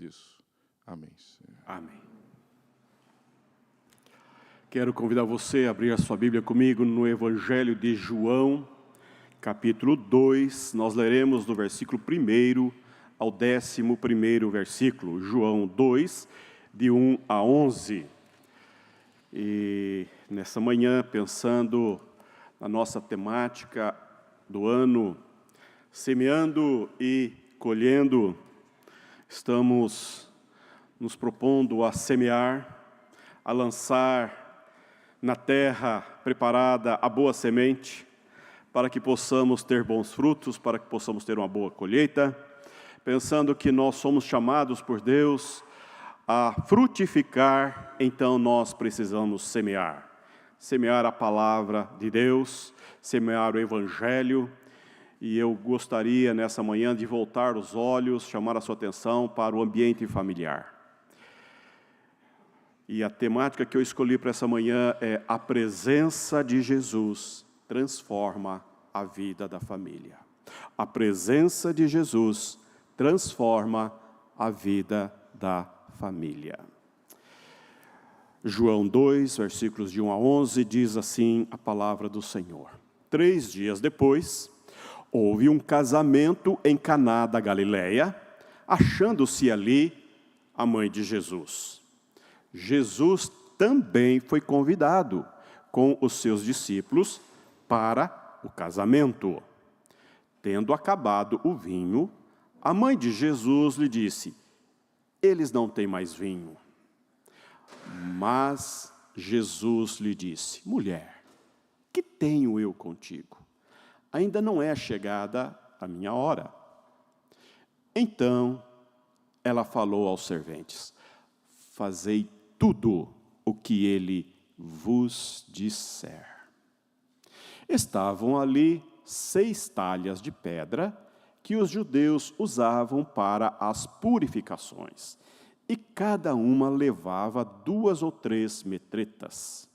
disso. Amém, Senhor. Amém. Quero convidar você a abrir a sua Bíblia comigo no Evangelho de João, capítulo 2. Nós leremos do versículo 1 ao 11º versículo. João 2, de 1 a 11. E nessa manhã, pensando na nossa temática do ano, semeando e colhendo, estamos nos propondo a semear, a lançar na terra preparada a boa semente, para que possamos ter bons frutos, para que possamos ter uma boa colheita, pensando que nós somos chamados por Deus a frutificar, então nós precisamos semear. Semear a palavra de Deus, semear o Evangelho. E eu gostaria nessa manhã de voltar os olhos, chamar a sua atenção para o ambiente familiar. E a temática que eu escolhi para essa manhã é: a presença de Jesus transforma a vida da família. A presença de Jesus transforma a vida da família. João 2, versículos de 1 a 11, diz assim a palavra do Senhor. 3 dias depois, houve um casamento em Caná da Galileia, achando-se ali a mãe de Jesus. Jesus também foi convidado com os seus discípulos para o casamento. Tendo acabado o vinho, a mãe de Jesus lhe disse: eles não têm mais vinho. Mas Jesus lhe disse: mulher, que tenho eu contigo? Ainda não é chegada a minha hora. Então ela falou aos serventes: fazei tudo o que ele vos disser. Estavam ali 6 talhas de pedra que os judeus usavam para as purificações, e cada uma levava 2 ou 3 metretas.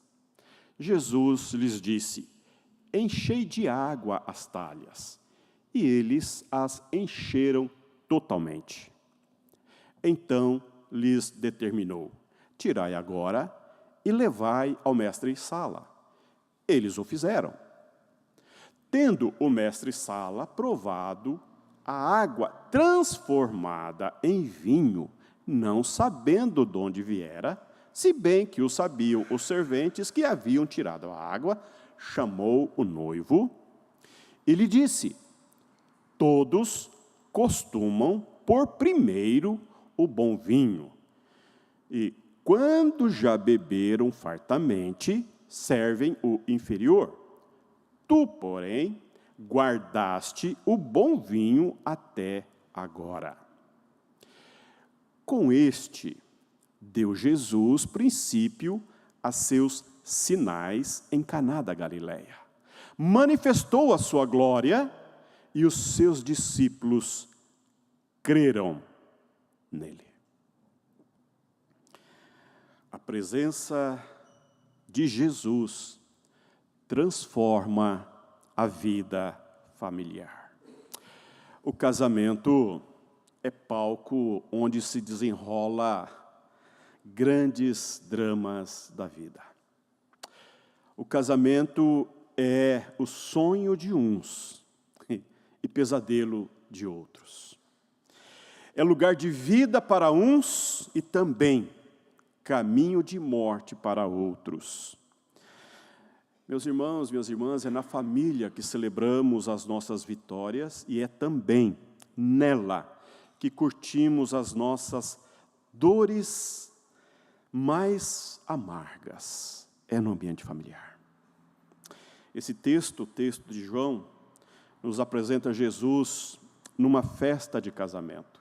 Jesus lhes disse: enchei de água as talhas. E eles as encheram totalmente. Então lhes determinou: tirai agora e levai ao mestre-sala. Eles o fizeram. Tendo o mestre-sala provado a água transformada em vinho, não sabendo de onde viera, se bem que o sabiam os serventes que haviam tirado a água, chamou o noivo e lhe disse: todos costumam pôr primeiro o bom vinho, e quando já beberam fartamente, servem o inferior. Tu, porém, guardaste o bom vinho até agora. Com este, deu Jesus princípio a seus sinais em Caná da Galileia. Manifestou a sua glória e os seus discípulos creram nele. A presença de Jesus transforma a vida familiar. O casamento é palco onde se desenrola grandes dramas da vida. O casamento é o sonho de uns e pesadelo de outros. É lugar de vida para uns e também caminho de morte para outros. Meus irmãos, minhas irmãs, é na família que celebramos as nossas vitórias e é também nela que curtimos as nossas dores mais amargas. É no ambiente familiar. Esse texto, o texto de João, nos apresenta Jesus numa festa de casamento.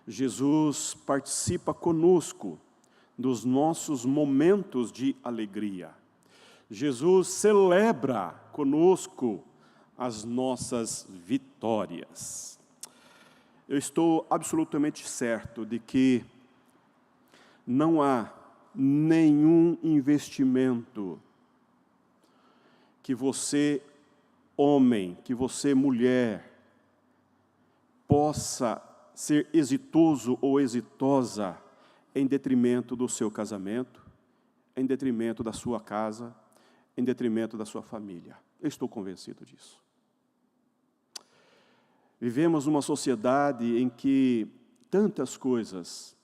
Jesus participa conosco dos nossos momentos de alegria. Jesus celebra conosco as nossas vitórias. Eu estou absolutamente certo de que não há nenhum investimento que você, homem, que você, mulher, possa ser exitoso ou exitosa em detrimento do seu casamento, em detrimento da sua casa, em detrimento da sua família. Eu estou convencido disso. Vivemos numa sociedade em que tantas coisas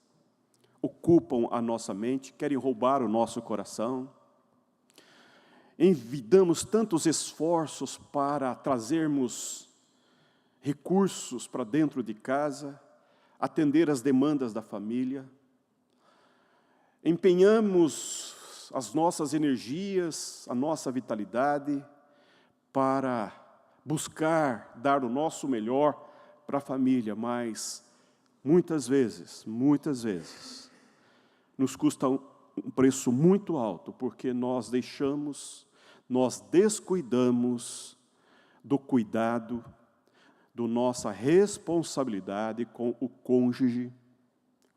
ocupam a nossa mente, querem roubar o nosso coração. Envidamos tantos esforços para trazermos recursos para dentro de casa, atender às demandas da família. Empenhamos as nossas energias, a nossa vitalidade para buscar dar o nosso melhor para a família, mas muitas vezes, nos custa um preço muito alto, porque nós descuidamos do cuidado, da nossa responsabilidade com o cônjuge,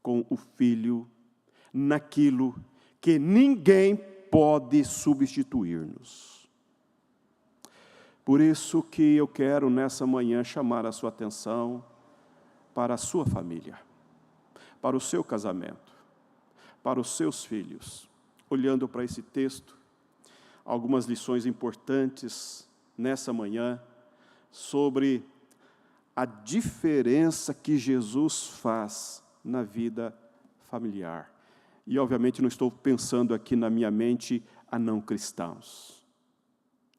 com o filho, naquilo que ninguém pode substituir-nos. Por isso que eu quero, nessa manhã, chamar a sua atenção para a sua família, para o seu casamento, para os seus filhos. Olhando para esse texto, algumas lições importantes nessa manhã sobre a diferença que Jesus faz na vida familiar. E, obviamente, não estou pensando aqui na minha mente a não cristãos.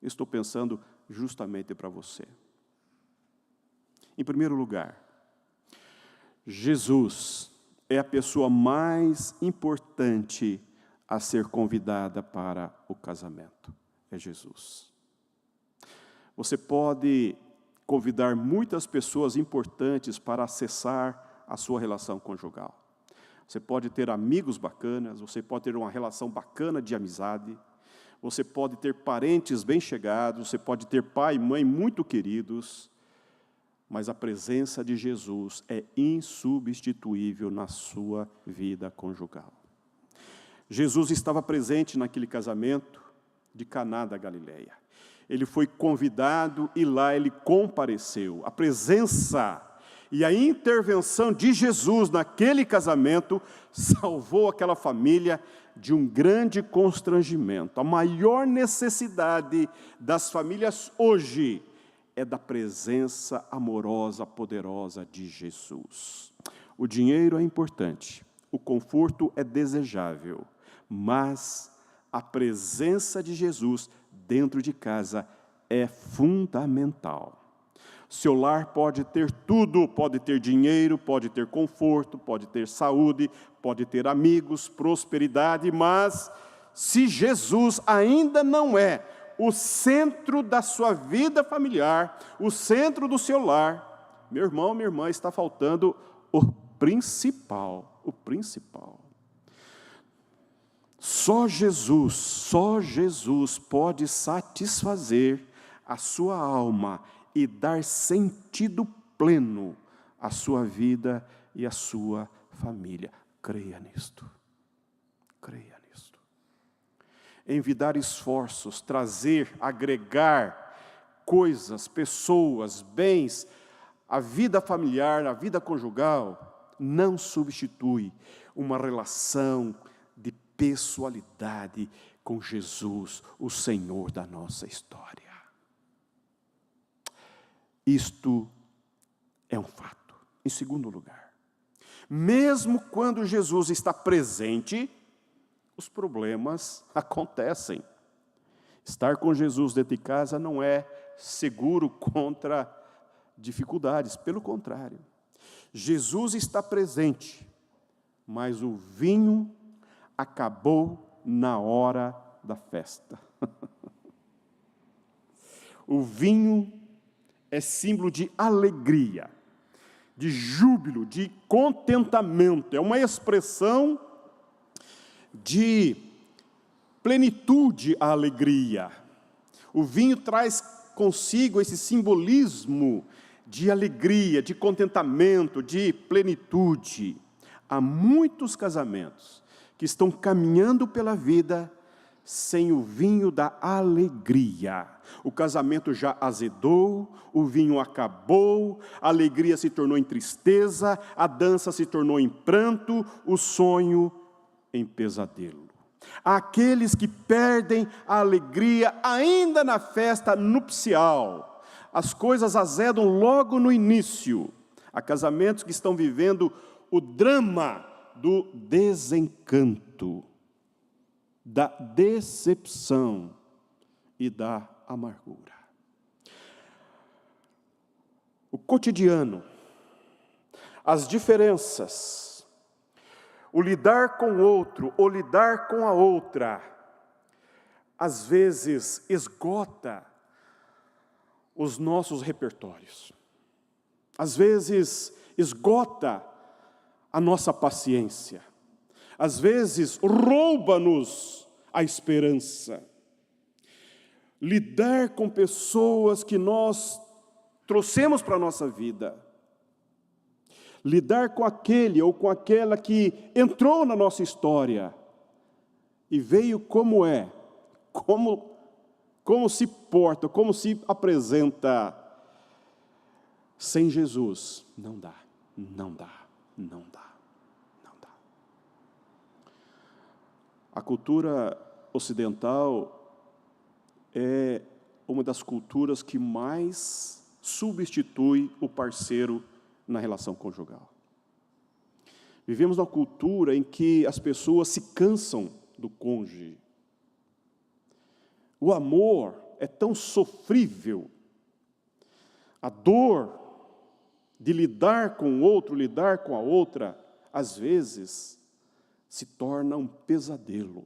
Estou pensando justamente para você. Em primeiro lugar, Jesus é a pessoa mais importante a ser convidada para o casamento. É Jesus. Você pode convidar muitas pessoas importantes para acessar a sua relação conjugal. Você pode ter amigos bacanas, você pode ter uma relação bacana de amizade, você pode ter parentes bem chegados, você pode ter pai e mãe muito queridos, mas a presença de Jesus é insubstituível na sua vida conjugal. Jesus estava presente naquele casamento de Caná da Galileia. Ele foi convidado e lá ele compareceu. A presença e a intervenção de Jesus naquele casamento salvou aquela família de um grande constrangimento. A maior necessidade das famílias hoje é da presença amorosa, poderosa de Jesus. O dinheiro é importante, o conforto é desejável, mas a presença de Jesus dentro de casa é fundamental. Seu lar pode ter tudo, pode ter dinheiro, pode ter conforto, pode ter saúde, pode ter amigos, prosperidade, mas se Jesus ainda não é o centro da sua vida familiar, o centro do seu lar, meu irmão, minha irmã, está faltando o principal, Só Jesus pode satisfazer a sua alma e dar sentido pleno à sua vida e à sua família. Creia nisto. Envidar esforços, trazer, agregar coisas, pessoas, bens, a vida familiar, a vida conjugal, não substitui uma relação de pessoalidade com Jesus, o Senhor da nossa história. Isto é um fato. Em segundo lugar, mesmo quando Jesus está presente, os problemas acontecem. Estar com Jesus dentro de casa não é seguro contra dificuldades, pelo contrário. Jesus está presente, mas o vinho acabou na hora da festa. O vinho é símbolo de alegria, de júbilo, de contentamento. É uma expressão de plenitude à alegria. O vinho traz consigo esse simbolismo de alegria, de contentamento, de plenitude. Há muitos casamentos que estão caminhando pela vida sem o vinho da alegria. O casamento já azedou, o vinho acabou, a alegria se tornou em tristeza, a dança se tornou em pranto, o sonho em pesadelo. Há aqueles que perdem a alegria ainda na festa nupcial. As coisas azedam logo no início. Há casamentos que estão vivendo o drama do desencanto, da decepção e da amargura. O cotidiano, as diferenças, o lidar com o outro ou lidar com a outra, às vezes esgota os nossos repertórios. Às vezes esgota a nossa paciência. Às vezes rouba-nos a esperança. Lidar com pessoas que nós trouxemos para a nossa vida. Lidar com aquele ou com aquela que entrou na nossa história e veio como é, como se porta, como se apresenta. Sem Jesus, não dá, não dá, não dá, não dá. A cultura ocidental é uma das culturas que mais substitui o parceiro na relação conjugal. Vivemos numa cultura em que as pessoas se cansam do cônjuge. O amor é tão sofrível. A dor de lidar com o outro, lidar com a outra, às vezes se torna um pesadelo.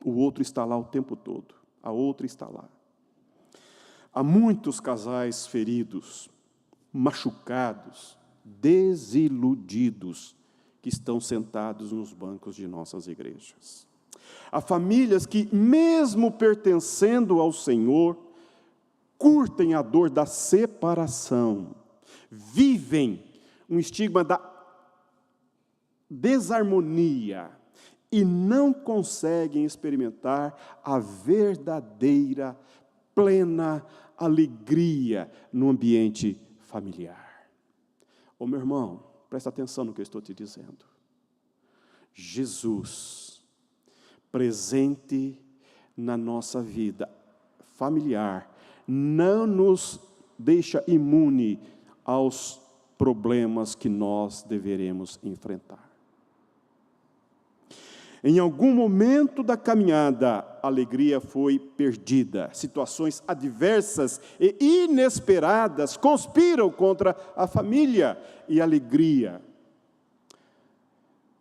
O outro está lá o tempo todo, a outra está lá. Há muitos casais feridos, machucados, desiludidos, que estão sentados nos bancos de nossas igrejas. Há famílias que, mesmo pertencendo ao Senhor, curtem a dor da separação, vivem um estigma da desarmonia e não conseguem experimentar a verdadeira, plena alegria no ambiente familiar. Ô meu irmão, presta atenção no que eu estou te dizendo. Jesus, presente na nossa vida familiar, não nos deixa imune aos problemas que nós deveremos enfrentar. Em algum momento da caminhada, a alegria foi perdida. Situações adversas e inesperadas conspiram contra a família e a alegria.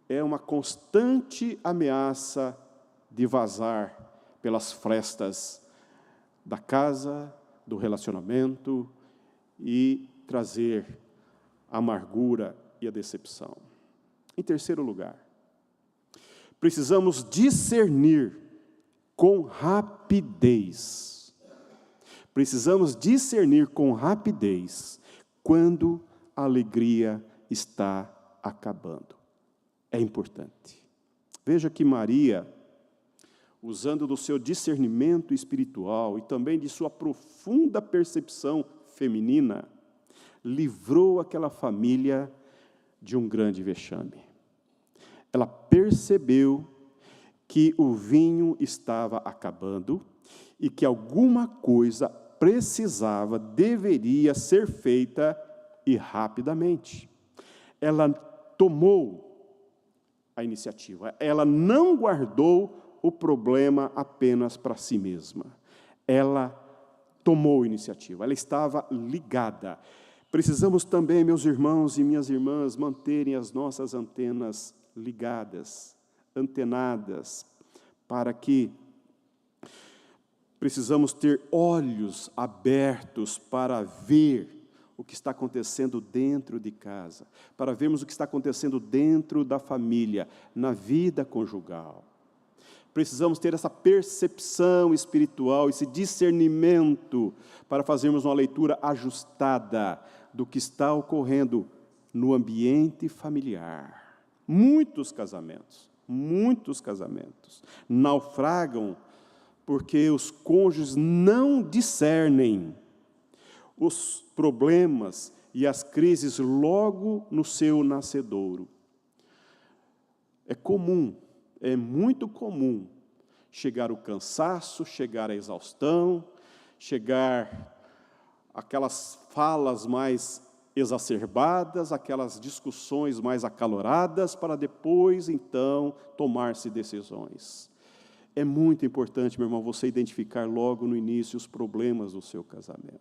É uma constante ameaça de vazar pelas frestas da casa, do relacionamento e trazer a amargura e a decepção. Em terceiro lugar, precisamos discernir com rapidez. Precisamos discernir com rapidez quando a alegria está acabando. É importante. Veja que Maria, usando do seu discernimento espiritual e também de sua profunda percepção feminina, livrou aquela família de um grande vexame. Ela percebeu que o vinho estava acabando e que alguma coisa deveria ser feita e rapidamente. Ela tomou a iniciativa, ela não guardou o problema apenas para si mesma. Ela tomou a iniciativa, ela estava ligada. Precisamos também, meus irmãos e minhas irmãs, manterem as nossas antenas ligadas, antenadas, para que precisamos ter olhos abertos para ver o que está acontecendo dentro de casa, para vermos o que está acontecendo dentro da família, na vida conjugal. Precisamos ter essa percepção espiritual, esse discernimento, para fazermos uma leitura ajustada do que está ocorrendo no ambiente familiar. Muitos casamentos Muitos casamentos naufragam porque os cônjuges não discernem os problemas e as crises logo no seu nascedouro. É comum, é muito comum, chegar o cansaço, chegar a exaustão, chegar aquelas falas mais exacerbadas, aquelas discussões mais acaloradas, para depois, então, tomar-se decisões. É muito importante, meu irmão, você identificar logo no início os problemas do seu casamento.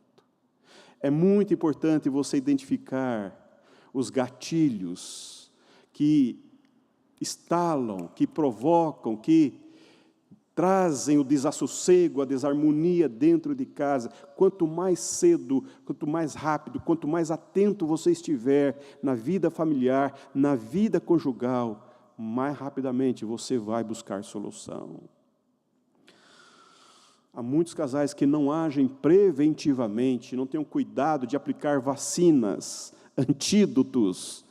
É muito importante você identificar os gatilhos que estalam, que provocam, que trazem o desassossego, a desarmonia dentro de casa. Quanto mais cedo, quanto mais rápido, quanto mais atento você estiver na vida familiar, na vida conjugal, mais rapidamente você vai buscar solução. Há muitos casais que não agem preventivamente, não têm o cuidado de aplicar vacinas, antídotos,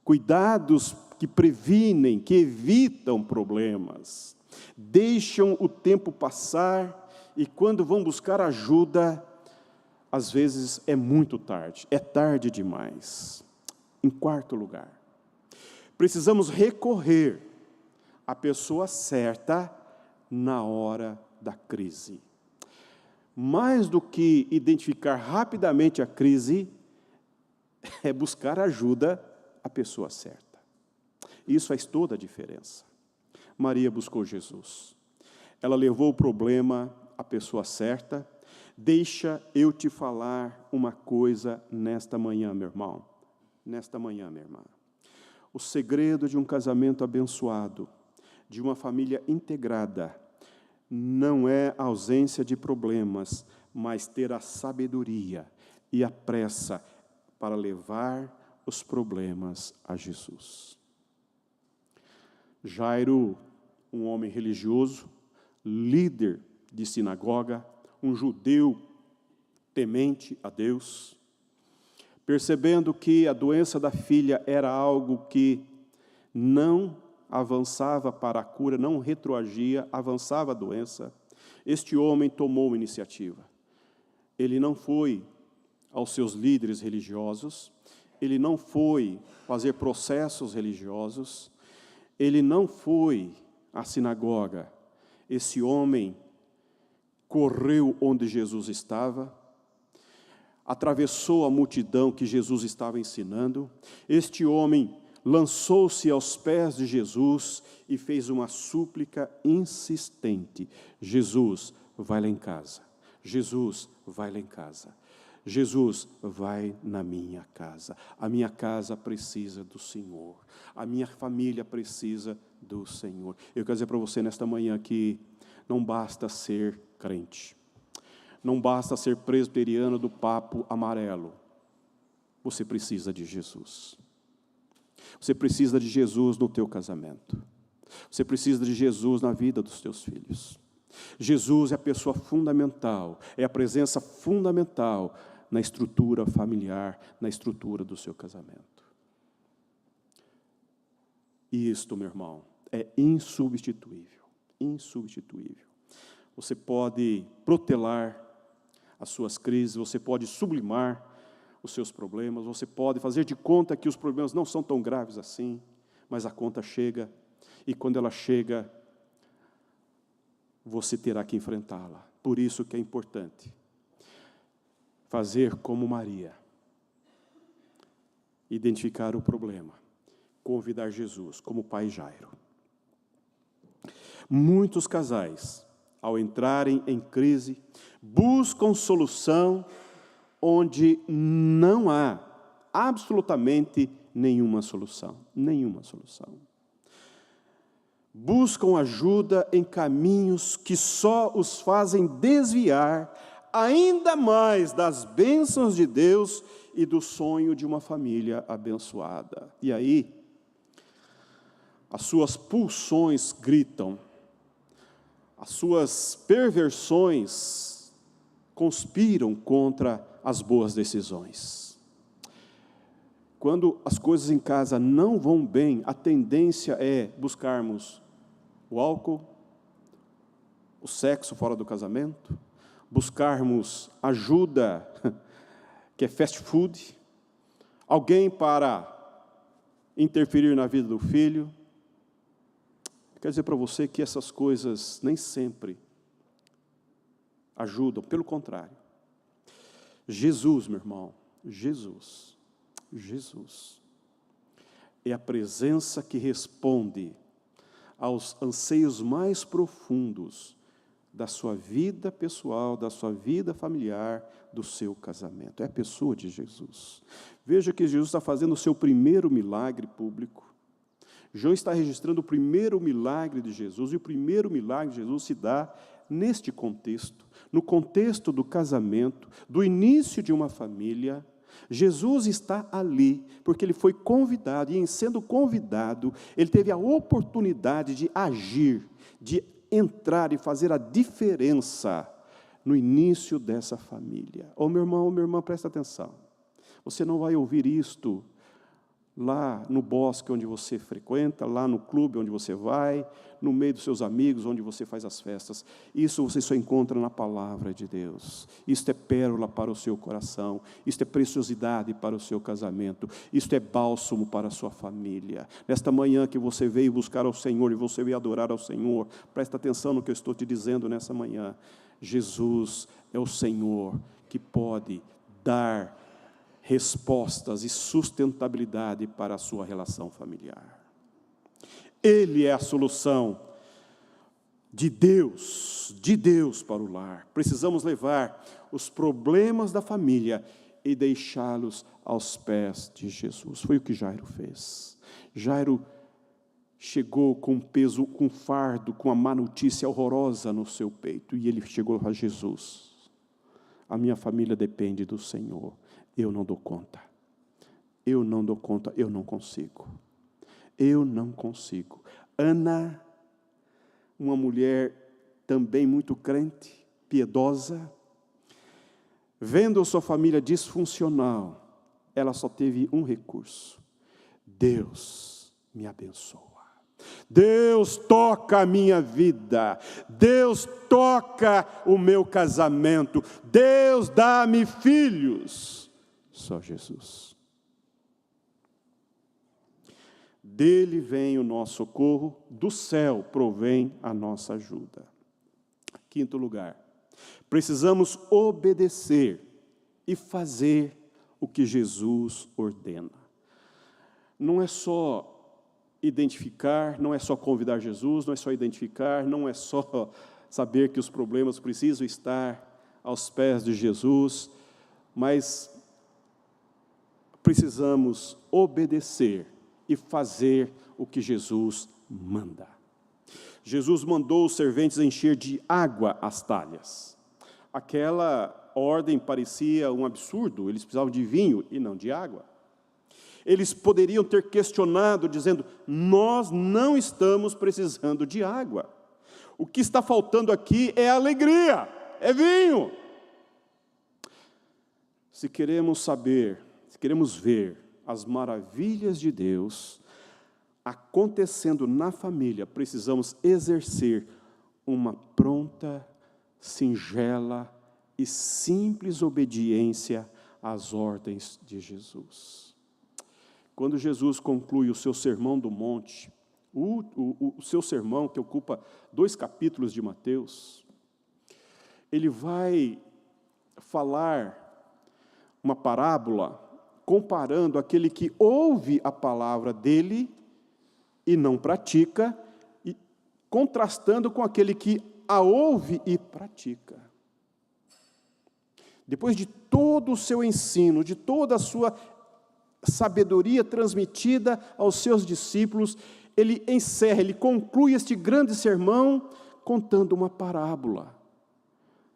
cuidados que previnem, que evitam problemas. Deixam o tempo passar e quando vão buscar ajuda, às vezes é muito tarde, é tarde demais. Em quarto lugar, precisamos recorrer à pessoa certa na hora da crise. Mais do que identificar rapidamente a crise, é buscar ajuda à pessoa certa. Isso faz toda a diferença. Maria buscou Jesus. Ela levou o problema à pessoa certa. Deixa eu te falar uma coisa nesta manhã, meu irmão. Nesta manhã, minha irmã. O segredo de um casamento abençoado, de uma família integrada, não é a ausência de problemas, mas ter a sabedoria e a pressa para levar os problemas a Jesus. Jairo, um homem religioso, líder de sinagoga, um judeu temente a Deus, percebendo que a doença da filha era algo que não avançava para a cura, não retroagia, avançava a doença, este homem tomou iniciativa. Ele não foi aos seus líderes religiosos, ele não foi fazer processos religiosos, ele não foi à sinagoga. Esse homem correu onde Jesus estava, atravessou a multidão que Jesus estava ensinando. Este homem lançou-se aos pés de Jesus e fez uma súplica insistente. Jesus, vai lá em casa. Jesus, vai lá em casa. Jesus, vai na minha casa. A minha casa precisa do Senhor. A minha família precisa do Senhor. Eu quero dizer para você nesta manhã que não basta ser crente. Não basta ser presbiteriano do papo amarelo. Você precisa de Jesus. Você precisa de Jesus no teu casamento. Você precisa de Jesus na vida dos teus filhos. Jesus é a pessoa fundamental, é a presença fundamental na estrutura familiar, na estrutura do seu casamento. E isto, meu irmão, é insubstituível, insubstituível. Você pode protelar as suas crises, você pode sublimar os seus problemas, você pode fazer de conta que os problemas não são tão graves assim, mas a conta chega, e quando ela chega, você terá que enfrentá-la. Por isso que é importante fazer como Maria, identificar o problema, convidar Jesus como pai Jairo. Muitos casais, ao entrarem em crise, buscam solução onde não há absolutamente nenhuma solução. Nenhuma solução. Buscam ajuda em caminhos que só os fazem desviar ainda mais das bênçãos de Deus e do sonho de uma família abençoada. E aí, as suas pulsões gritam, as suas perversões conspiram contra as boas decisões. Quando as coisas em casa não vão bem, a tendência é buscarmos o álcool, o sexo fora do casamento, buscarmos ajuda, que é fast food, alguém para interferir na vida do filho. Quero dizer para você que essas coisas nem sempre ajudam, pelo contrário. Jesus, meu irmão, Jesus é a presença que responde aos anseios mais profundos da sua vida pessoal, da sua vida familiar, do seu casamento. É a pessoa de Jesus. Veja que Jesus está fazendo o seu primeiro milagre público. João está registrando o primeiro milagre de Jesus, e o primeiro milagre de Jesus se dá neste contexto, no contexto do casamento, do início de uma família. Jesus está ali, porque ele foi convidado, e em sendo convidado, ele teve a oportunidade de agir, de entrar e fazer a diferença no início dessa família. Meu irmão, minha irmã, presta atenção. Você não vai ouvir isto lá no bosque onde você frequenta, lá no clube onde você vai, no meio dos seus amigos, onde você faz as festas. Isso você só encontra na palavra de Deus. Isto é pérola para o seu coração, isto é preciosidade para o seu casamento, isto é bálsamo para a sua família. Nesta manhã que você veio buscar ao Senhor e você veio adorar ao Senhor, presta atenção no que eu estou te dizendo nessa manhã. Jesus é o Senhor que pode dar respostas e sustentabilidade para a sua relação familiar. Ele é a solução de Deus para o lar. Precisamos levar os problemas da família e deixá-los aos pés de Jesus. Foi o que Jairo fez. Jairo chegou com um peso, com um fardo, com uma má notícia horrorosa no seu peito, e ele chegou a Jesus. A minha família depende do Senhor. Eu não dou conta, eu não consigo. Ana, uma mulher também muito crente, piedosa, vendo sua família disfuncional, ela só teve um recurso: Deus me abençoa. Deus toca a minha vida, Deus toca o meu casamento, Deus dá-me filhos. Só Jesus. Dele vem o nosso socorro, do céu provém a nossa ajuda. Quinto lugar, precisamos obedecer e fazer o que Jesus ordena. Não é só identificar, não é só convidar Jesus, não é só identificar, não é só saber que os problemas precisam estar aos pés de Jesus, mas precisamos obedecer e fazer o que Jesus manda. Jesus mandou os serventes encher de água as talhas. Aquela ordem parecia um absurdo, eles precisavam de vinho e não de água. Eles poderiam ter questionado, dizendo: nós não estamos precisando de água. O que está faltando aqui é alegria, é vinho. Se queremos saber, se queremos ver as maravilhas de Deus acontecendo na família, precisamos exercer uma pronta, singela e simples obediência às ordens de Jesus. Quando Jesus conclui o seu sermão do monte, o seu sermão que ocupa 2 capítulos de Mateus, ele vai falar uma parábola comparando aquele que ouve a palavra dele e não pratica, e contrastando com aquele que a ouve e pratica. Depois de todo o seu ensino, de toda a sua sabedoria transmitida aos seus discípulos, ele encerra, ele conclui este grande sermão contando uma parábola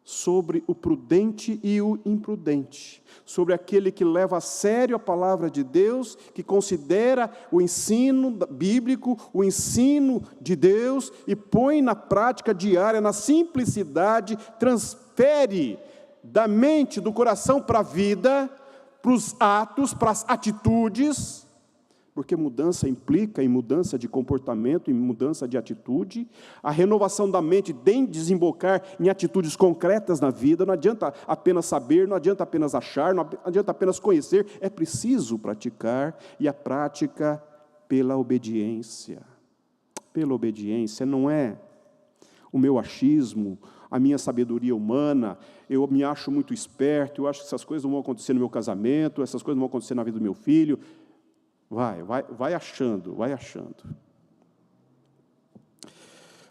sobre o prudente e o imprudente, sobre aquele que leva a sério a palavra de Deus, que considera o ensino bíblico, o ensino de Deus, e põe na prática diária, na simplicidade, transfere da mente, do coração para a vida, para os atos, para as atitudes, porque mudança implica em mudança de comportamento, em mudança de atitude. A renovação da mente tem de desembocar em atitudes concretas na vida. Não adianta apenas saber, não adianta apenas achar, não adianta apenas conhecer. É preciso praticar, e a prática pela obediência. Pela obediência, não é o meu achismo, a minha sabedoria humana, eu me acho muito esperto, eu acho que essas coisas não vão acontecer no meu casamento, essas coisas não vão acontecer na vida do meu filho. Vai achando.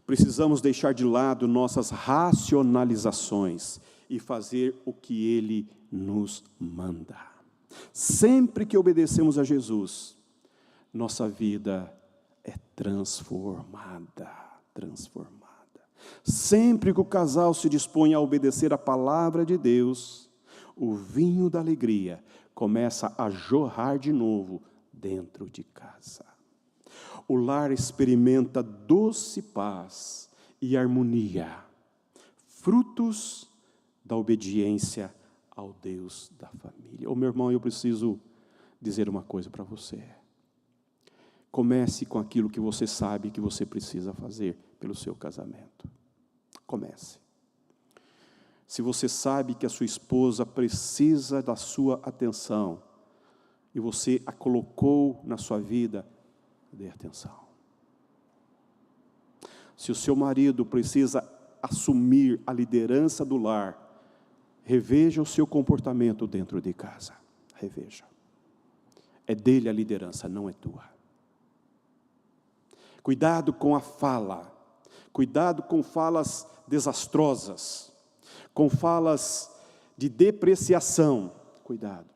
Precisamos deixar de lado nossas racionalizações e fazer o que Ele nos manda. Sempre que obedecemos a Jesus, nossa vida é transformada. Sempre que o casal se dispõe a obedecer a palavra de Deus, o vinho da alegria começa a jorrar de novo dentro de casa. O lar experimenta doce paz e harmonia, frutos da obediência ao Deus da família. Meu irmão, eu preciso dizer uma coisa para você. Comece com aquilo que você sabe que você precisa fazer pelo seu casamento. Comece. Se você sabe que a sua esposa precisa da sua atenção, e você a colocou na sua vida, dê atenção. Se o seu marido precisa assumir a liderança do lar, reveja o seu comportamento dentro de casa. Reveja. É dele a liderança, não é tua. Cuidado com a fala. Cuidado com falas desastrosas. Com falas de depreciação. Cuidado.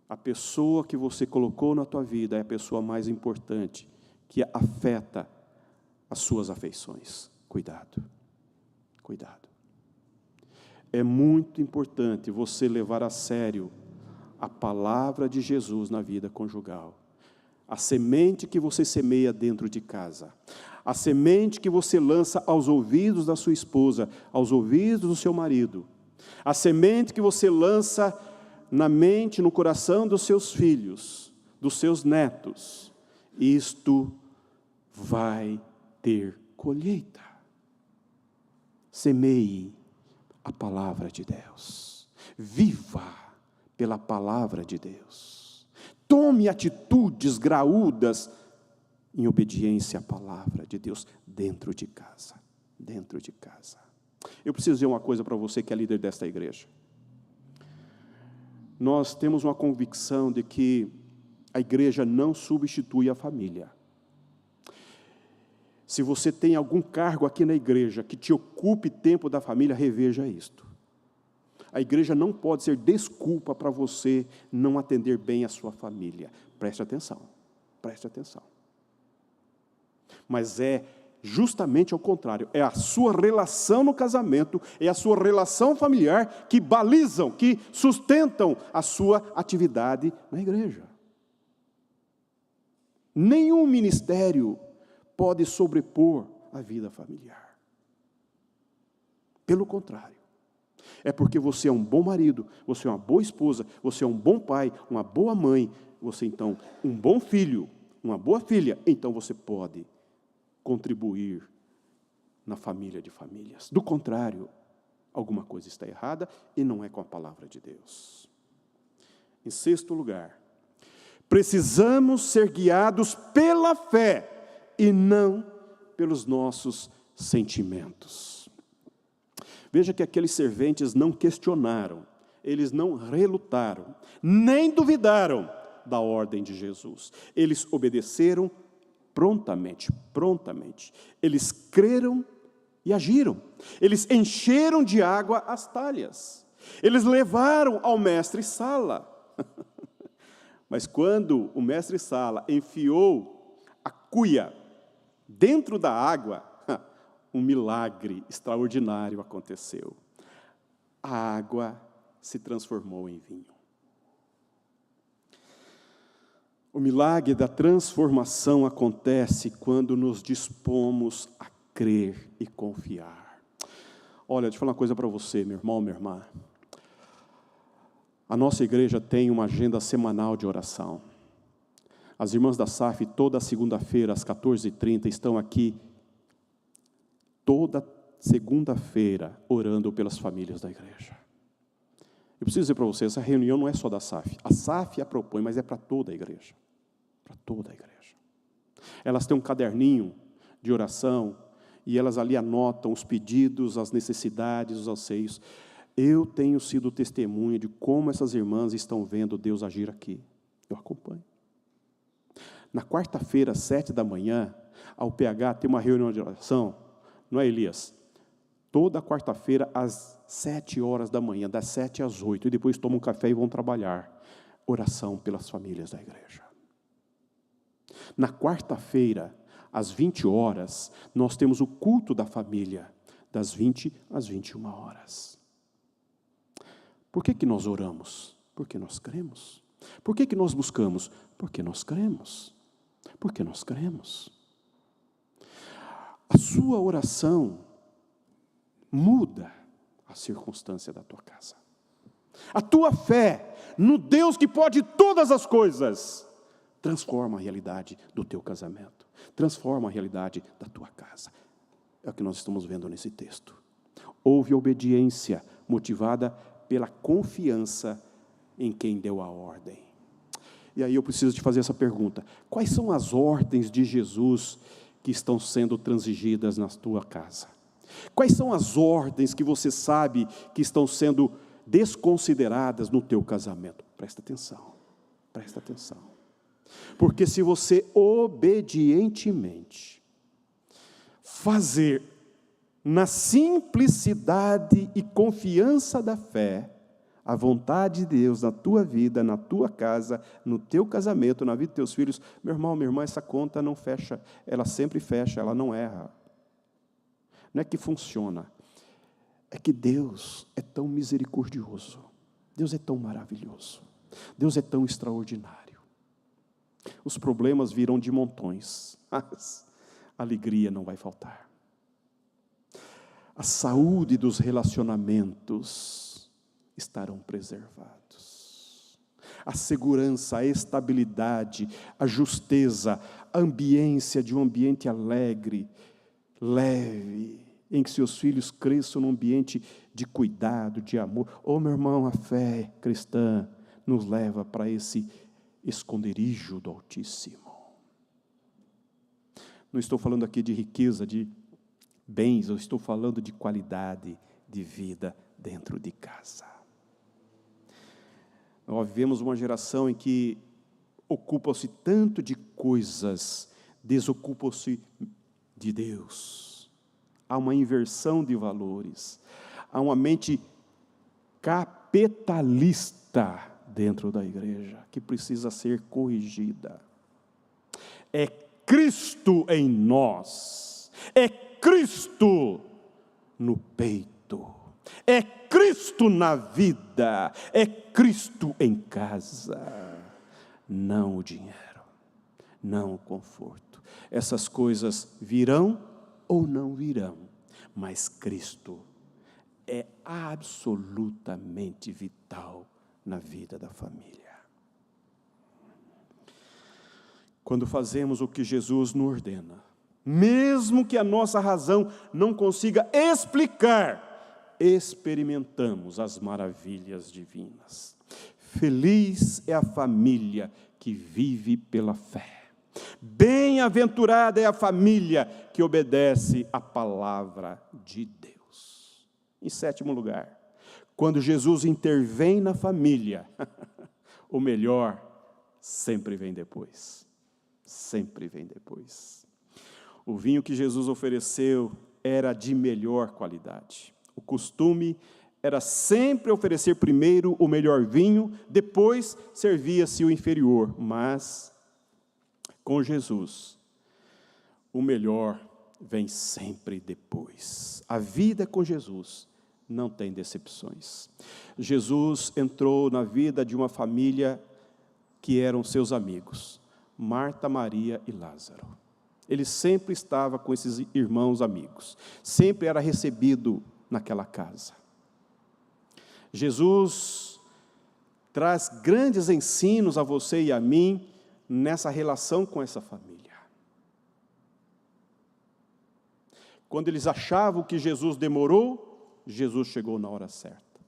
A pessoa que você colocou na tua vida é a pessoa mais importante, que afeta as suas afeições. Cuidado. É muito importante você levar a sério a palavra de Jesus na vida conjugal. A semente que você semeia dentro de casa. A semente que você lança aos ouvidos da sua esposa, aos ouvidos do seu marido. A semente que você lança na mente, no coração dos seus filhos, dos seus netos. Isto vai ter colheita. Semeie a palavra de Deus. Viva pela palavra de Deus. Tome atitudes graúdas em obediência à palavra de Deus dentro de casa. Eu preciso dizer uma coisa para você que é líder desta igreja. Nós temos uma convicção de que a igreja não substitui a família. Se você tem algum cargo aqui na igreja que te ocupe tempo da família, reveja isto. A igreja não pode ser desculpa para você não atender bem a sua família. Preste atenção. Mas é justamente ao contrário. É a sua relação no casamento, é a sua relação familiar que balizam, que sustentam a sua atividade na igreja. Nenhum ministério pode sobrepor a vida familiar. Pelo contrário. É porque você é um bom marido, você é uma boa esposa, você é um bom pai, uma boa mãe, você então, um bom filho, uma boa filha, então você pode contribuir na família de famílias. Do contrário, alguma coisa está errada e não é com a palavra de Deus. Em sexto lugar, precisamos ser guiados pela fé e não pelos nossos sentimentos. Veja que aqueles serventes não questionaram, eles não relutaram, nem duvidaram da ordem de Jesus. Eles obedeceram prontamente. Eles creram e agiram. Eles encheram de água as talhas. Eles levaram ao mestre-sala. Mas quando o mestre-sala enfiou a cuia dentro da água, um milagre extraordinário aconteceu. A água se transformou em vinho. O milagre da transformação acontece quando nos dispomos a crer e confiar. Olha, deixa eu falar uma coisa para você, meu irmão, minha irmã. A nossa igreja tem uma agenda semanal de oração. As irmãs da SAF, toda segunda-feira, às 14h30, estão aqui, toda segunda-feira, orando pelas famílias da igreja. Eu preciso dizer para vocês, essa reunião não é só da SAF. A SAF a propõe, mas é para toda a igreja. Para toda a igreja. Elas têm um caderninho de oração, e elas ali anotam os pedidos, as necessidades, os anseios. Eu tenho sido testemunha de como essas irmãs estão vendo Deus agir aqui. Eu acompanho. Na quarta-feira, às 7h, a UPH tem uma reunião de oração, não é, Elias? Toda quarta-feira, às 7h, das 7 às 8, e depois tomam um café e vão trabalhar. Oração pelas famílias da igreja. Na quarta-feira, às 20h, nós temos o culto da família, das 20 às 21h. Por que nós oramos? Porque nós cremos. Por que nós buscamos? Porque nós cremos. Porque nós cremos. A sua oração muda a circunstância da tua casa. A tua fé no Deus que pode todas as coisas transforma a realidade do teu casamento. Transforma a realidade da tua casa. É o que nós estamos vendo nesse texto. Houve obediência motivada pela confiança em quem deu a ordem. E aí eu preciso te fazer essa pergunta. Quais são as ordens de Jesus que estão sendo transigidas na tua casa? Quais são as ordens que você sabe que estão sendo desconsideradas no teu casamento? Presta atenção. Presta atenção. Porque se você obedientemente fazer na simplicidade e confiança da fé a vontade de Deus na tua vida, na tua casa, no teu casamento, na vida dos teus filhos, meu irmão, minha irmã, essa conta não fecha, ela sempre fecha, ela não erra. Não é que funciona, é que Deus é tão misericordioso, Deus é tão maravilhoso, Deus é tão extraordinário. Os problemas virão de montões, mas a alegria não vai faltar. A saúde dos relacionamentos estarão preservados. A segurança, a estabilidade, a justeza, a ambiência de um ambiente alegre, leve, em que seus filhos cresçam num ambiente de cuidado, de amor. Oh, meu irmão, a fé cristã nos leva para esse esconderijo do Altíssimo. Não estou falando aqui de riqueza, de bens, eu estou falando de qualidade de vida dentro de casa. Nós vivemos uma geração em que ocupa-se tanto de coisas, desocupa-se de Deus. Há uma inversão de valores, há uma mente capitalista dentro da igreja, que precisa ser corrigida. É Cristo em nós, é Cristo no peito, é Cristo na vida, é Cristo em casa, não o dinheiro, não o conforto. Essas coisas virão ou não virão, mas Cristo é absolutamente vital na vida da família. Quando fazemos o que Jesus nos ordena, mesmo que a nossa razão não consiga explicar, experimentamos as maravilhas divinas. Feliz é a família que vive pela fé. Bem-aventurada é a família que obedece à palavra de Deus. Em 7º lugar, quando Jesus intervém na família, o melhor sempre vem depois. Sempre vem depois. O vinho que Jesus ofereceu era de melhor qualidade. O costume era sempre oferecer primeiro o melhor vinho, depois servia-se o inferior. Mas, com Jesus, o melhor vem sempre depois. A vida com Jesus não tem decepções. Jesus entrou na vida de uma família que eram seus amigos, Marta, Maria e Lázaro. Ele sempre estava com esses irmãos amigos, sempre era recebido naquela casa. Jesus traz grandes ensinos a você e a mim nessa relação com essa família. Quando eles achavam que Jesus demorou, Jesus chegou na hora certa.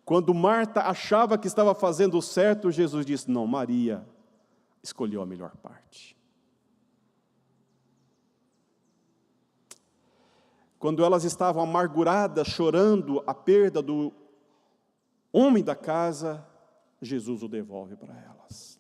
Quando Marta achava que estava fazendo o certo, Jesus disse: não, Maria escolheu a melhor parte. Quando elas estavam amarguradas, chorando a perda do homem da casa, Jesus o devolve para elas.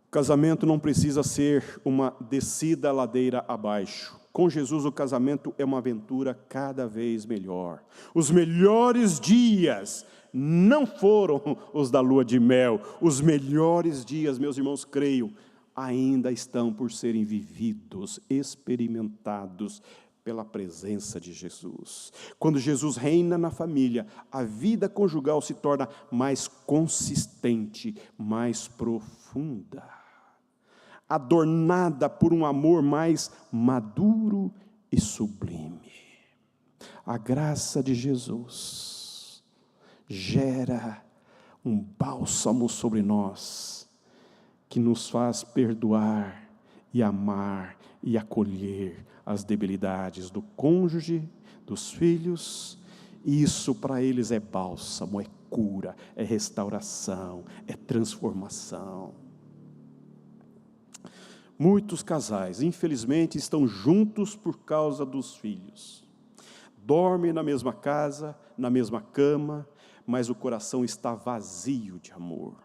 O casamento não precisa ser uma descida ladeira abaixo. Com Jesus, o casamento é uma aventura cada vez melhor. Os melhores dias não foram os da lua de mel. Os melhores dias, meus irmãos, creio, ainda estão por serem vividos, experimentados pela presença de Jesus. Quando Jesus reina na família, a vida conjugal se torna mais consistente, mais profunda, adornada por um amor mais maduro e sublime. A graça de Jesus gera um bálsamo sobre nós, que nos faz perdoar e amar e acolher as debilidades do cônjuge, dos filhos. E isso para eles é bálsamo, é cura, é restauração, é transformação. Muitos casais, infelizmente, estão juntos por causa dos filhos. Dormem na mesma casa, na mesma cama, mas o coração está vazio de amor.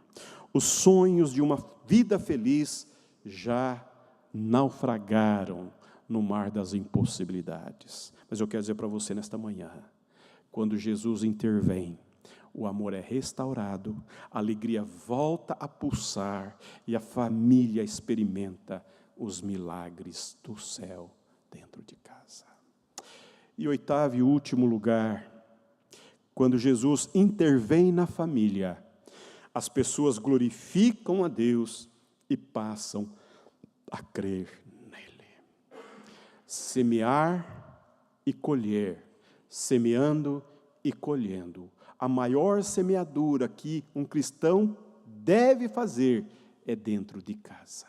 Os sonhos de uma vida feliz já naufragaram no mar das impossibilidades. Mas eu quero dizer para você nesta manhã, quando Jesus intervém, o amor é restaurado, a alegria volta a pulsar e a família experimenta os milagres do céu dentro de casa. E oitavo e último lugar, quando Jesus intervém na família, as pessoas glorificam a Deus e passam a crer nele. Semear e colher, semeando e colhendo. A maior semeadura que um cristão deve fazer é dentro de casa.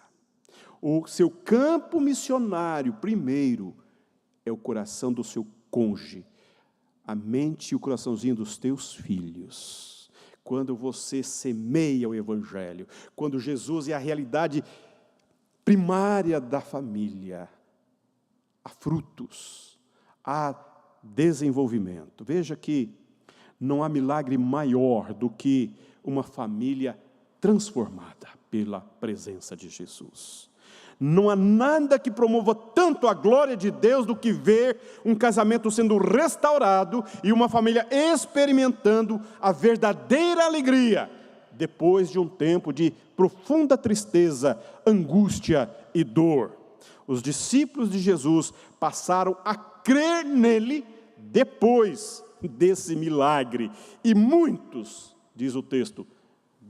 O seu campo missionário, primeiro, é o coração do seu cônjuge, a mente e o coraçãozinho dos teus filhos. Quando você semeia o Evangelho, quando Jesus é a realidade primária da família, há frutos, há desenvolvimento. Veja que não há milagre maior do que uma família transformada pela presença de Jesus. Não há nada que promova tanto a glória de Deus do que ver um casamento sendo restaurado e uma família experimentando a verdadeira alegria, depois de um tempo de profunda tristeza, angústia e dor. Os discípulos de Jesus passaram a crer nele depois desse milagre. E muitos, diz o texto,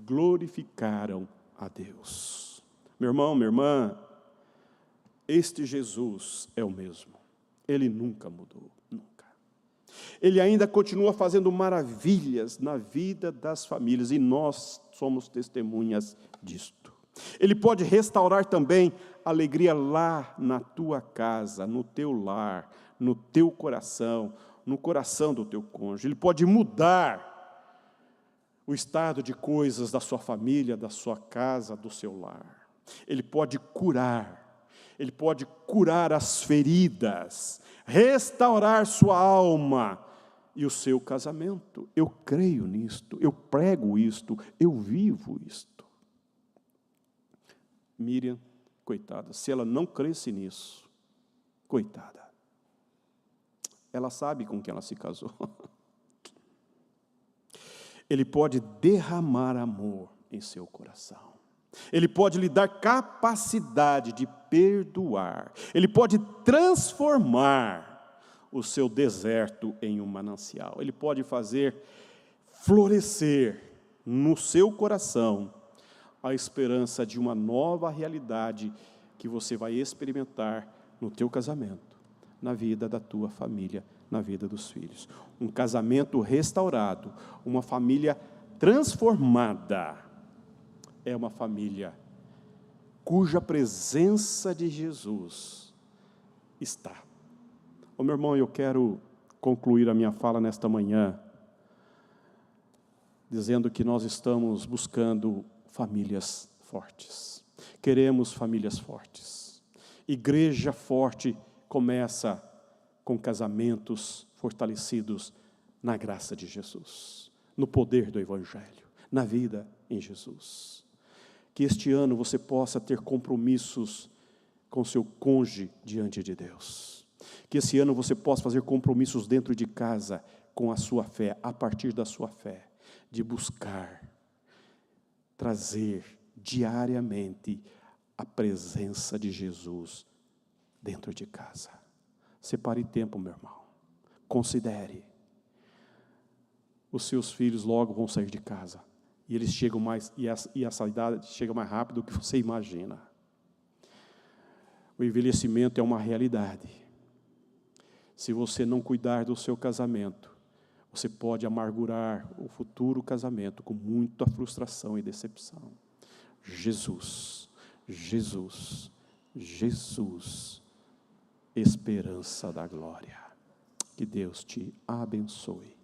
glorificaram a Deus. Meu irmão, minha irmã, este Jesus é o mesmo. Ele nunca mudou, nunca. Ele ainda continua fazendo maravilhas na vida das famílias e nós somos testemunhas disto. Ele pode restaurar também a alegria lá na tua casa, no teu lar, no teu coração, no coração do teu cônjuge. Ele pode mudar o estado de coisas da sua família, da sua casa, do seu lar. Ele pode curar as feridas, restaurar sua alma e o seu casamento. Eu creio nisto, eu prego isto, eu vivo isto. Miriam, coitada, se ela não cresce nisso, coitada. Ela sabe com quem ela se casou. Ele pode derramar amor em seu coração. Ele pode lhe dar capacidade de perdoar. Ele pode transformar o seu deserto em um manancial. Ele pode fazer florescer no seu coração a esperança de uma nova realidade que você vai experimentar no teu casamento, na vida da tua família, na vida dos filhos. Um casamento restaurado, uma família transformada, é uma família cuja presença de Jesus está. Ô, meu irmão, eu quero concluir a minha fala nesta manhã dizendo que nós estamos buscando famílias fortes. Queremos famílias fortes. Igreja forte começa com casamentos fortalecidos na graça de Jesus, no poder do Evangelho, na vida em Jesus. Que este ano você possa ter compromissos com seu cônjuge diante de Deus. Que esse ano você possa fazer compromissos dentro de casa com a sua fé, a partir da sua fé, de buscar, trazer diariamente a presença de Jesus dentro de casa. Separe tempo, meu irmão. Considere. Os seus filhos logo vão sair de casa. E eles chegam mais, e a saída chega mais rápido do que você imagina. O envelhecimento é uma realidade. Se você não cuidar do seu casamento, você pode amargurar o futuro casamento com muita frustração e decepção. Jesus, Jesus, Jesus, esperança da glória. Que Deus te abençoe.